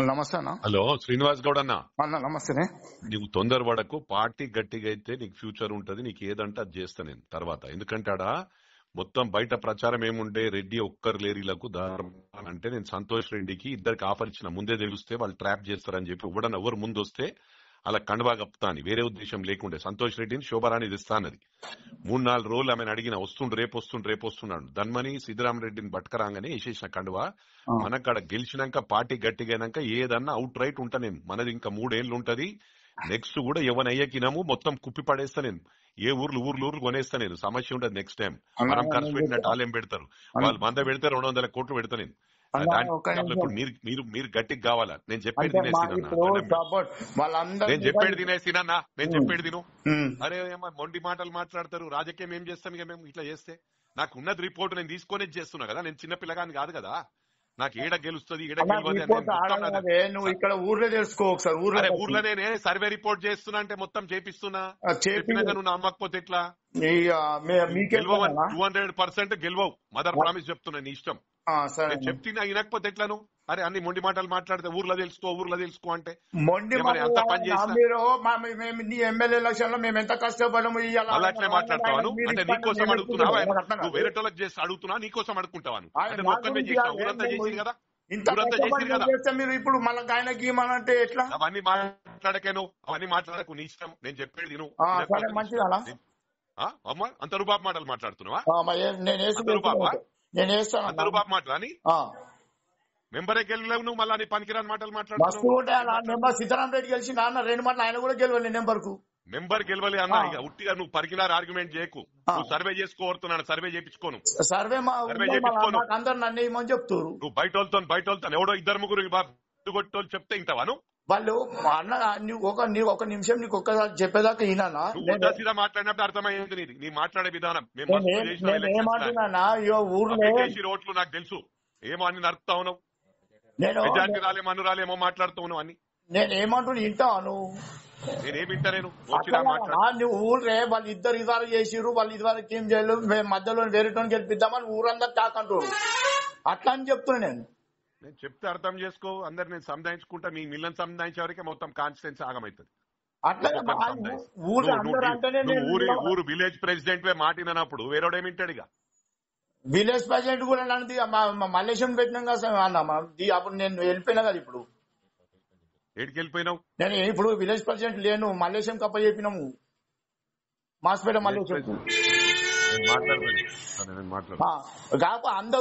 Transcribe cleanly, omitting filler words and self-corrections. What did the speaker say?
నమస్తే అన్న. హలో శ్రీనివాస్ గౌడ్ అన్న, అన్న నమస్తేనే. నీకు తొందరపడకు. పార్టీ గట్టిగా అయితే నీకు ఫ్యూచర్ ఉంటది. నీకు ఏదంటే అది చేస్తా నేను తర్వాత. ఎందుకంటే ఆడ మొత్తం బయట ప్రచారం ఏముండే, రెడ్డి ఒక్కరు లేరీలకు దారం అంటే నేను సంతోష్ రెడ్డికి ఇద్దరికి ఆఫర్ ఇచ్చిన. ముందే తెలిస్తే వాళ్ళు ట్రాప్ చేస్తారని చెప్పి ఇవ్వడం, ఎవరు ముందు వస్తే అలా కండువా కప్తా అని, వేరే ఉద్దేశం లేకుండే. సంతోష్ రెడ్డిని శోభరాణి తెస్తానది 3-4 రోజులు ఆమెను అడిగిన, వస్తుండు రేపు వస్తున్నాడు. ధన్మని సిద్ధరామరెడ్డిని బట్కరాగానే వేసేసిన కండువా. మనకాడ గెలిచినాక పార్టీ గట్టిగానాక ఏదన్నా అవుట్ రైట్ ఉంటా నేను. మనది ఇంకా 3 ఏళ్లు ఉంటది. నెక్స్ట్ కూడా ఎవనయ్యకినాము మొత్తం కుప్పి పడేస్తా నేను. ఏ ఊర్లు కొనేస్తా నేను. సమస్య ఉండదు. నెక్స్ట్ టైం మనం ఖర్చు పెట్టినట్టు వాళ్ళేం పెడతారు, వాళ్ళు 100 పెడితే 200 కోట్లు పెడతా నేను. ఇప్పుడు మీరు గట్టికి కావాలా? నేను చెప్పేది తినేసినా, నేను చెప్పేది తిను. అరే ఏమో మొండి మాటలు మాట్లాడతారు. రాజకీయం ఏం చేస్తాను ఇక మేము ఇట్లా చేస్తే? నాకు ఉన్నది రిపోర్ట్, నేను తీసుకొని చేస్తున్నా కదా. నేను చిన్న పిల్లగాని కాదు కదా. నాకు ఏడ గెలుస్తుంది ఏడ నువ్వు ఇక్కడ ఊర్లో తెలుసుకో ఒకసారి. ఊర్లో నేనే సర్వే రిపోర్ట్ చేస్తున్నా అంటే మొత్తం చేపిస్తున్నా. చెప్పినాక నువ్వు నమ్మకపోతే ఎట్లా? 200% గెలవవు. మదర్ ప్రామిస్ చెప్తున్నా, నీ ఇష్టం. చెప్తున్నా వినకపోతే ఎట్లా నువ్వు? అరే అన్ని మొండి మాటలు మాట్లాడితే ఊర్లో తెలుసుకో అంటే మొండి అంత పని చేస్తా. ఎమ్మెల్యే ఎలక్షన్ లో మేము ఎంత కష్టపడము. అలా అట్లే మాట్లాడతావాను అంటే నీకోసం అడుగుతున్నావా? నువ్వు వేరే వాళ్ళకి చేసి అడుగుతున్నా, నీకోసం అడుగుకుంటావాను అంటే మొత్తమే చేసిన. ఊరంతా చేసి కదా, మీరు ఇప్పుడు మళ్ళీ ఆయనకి ఇవ్వమంటే ఎట్లా? అవన్నీ మాట్లాడకేను, అవన్నీ మాట్లాడకు, నీ ఇష్టం. నేను చెప్పేది నువ్వు మంచిదా అమ్మా. అంత రూపాపు మాటలు మాట్లాడుతున్నావా? అంత రూపాపు మాటలు మెంబరే గెలలేవు నువ్వు, మళ్ళీ నీ పనికిరాని మాటలు మాట్లాడుతున్నావు. సీతారామరెడ్డి గెలిచింది అన్న 2 మాటలు, ఆయన కూడా గెలవాలి నెంబర్ కు. మెంబర్ గెలవాలి అన్న. ఇక ఉట్టిగా నువ్వు పరికిలారు ఆర్గ్యుమెంట్ చేయకు. నువ్వు సర్వే చేసుకోరుతున్నాను, సర్వే చేయించుకోను. సర్వే చేయించుకోను అందరు నన్ను ఏమని చెప్తారు. నువ్వు బయట వాళ్ళతో ఎవడో 2-3 కొట్టోళ్ళు చెప్తే ఇంతవాను. వాళ్ళు అన్న ఒక నిమిషం నీకు ఒక్కసారి చెప్పేదాకా ఈయన మాట్లాడినప్పుడు అర్థమైంది నీ మాట్లాడే విధానం. ఏమంటున్నా ఊర్లో రోడ్లు నాకు తెలుసు. ఏమో అన్ని నడుపుతా ఉన్నావు. మెజార్టీ రాలేమో మాట్లాడుతూ ఉన్నావు అని. నేను ఏమంటున్నా వింటావా నువ్వు? నేనేమి వింటలేను. నువ్వు ఊరే వాళ్ళు ఇద్దరు ఇదారు చేసిరు, వాళ్ళు ఇదివరకు ఏం చేయలేదు, మేము మధ్యలో వేరేటోని గెలిపిద్దామని ఊరందరూ తాకంటారు. అట్లా అని చెప్తున్నా నేను చెప్తే అర్థం చేసుకో. అందరు నేను సంధాయించుకుంటా. మీ మిల్లని సంధాయించే వరకే మొత్తం కాన్స్టిట్యున్సీ ఆగమవుతుంది. ఊరు విలేజ్ ప్రెసిడెంట్ మాటినప్పుడు వేరేడేమింటాడు? ఇక విలేజ్ ప్రెసిడెంట్ కూడా నన్ను మల్లేశం పెట్టినాం కదా అన్న. అప్పుడు నేను వెళ్ళిపోయినా కదా. ఇప్పుడు ఏడికి వెళ్ళిపోయినావు? నేను ఇప్పుడు విలేజ్ ప్రెసిడెంట్ లేను, మల్లేశం కప్ప చెప్పినాము. మాస్పేట మల్లేశం మాట్లాడుతున్నాను. కాక అందరూ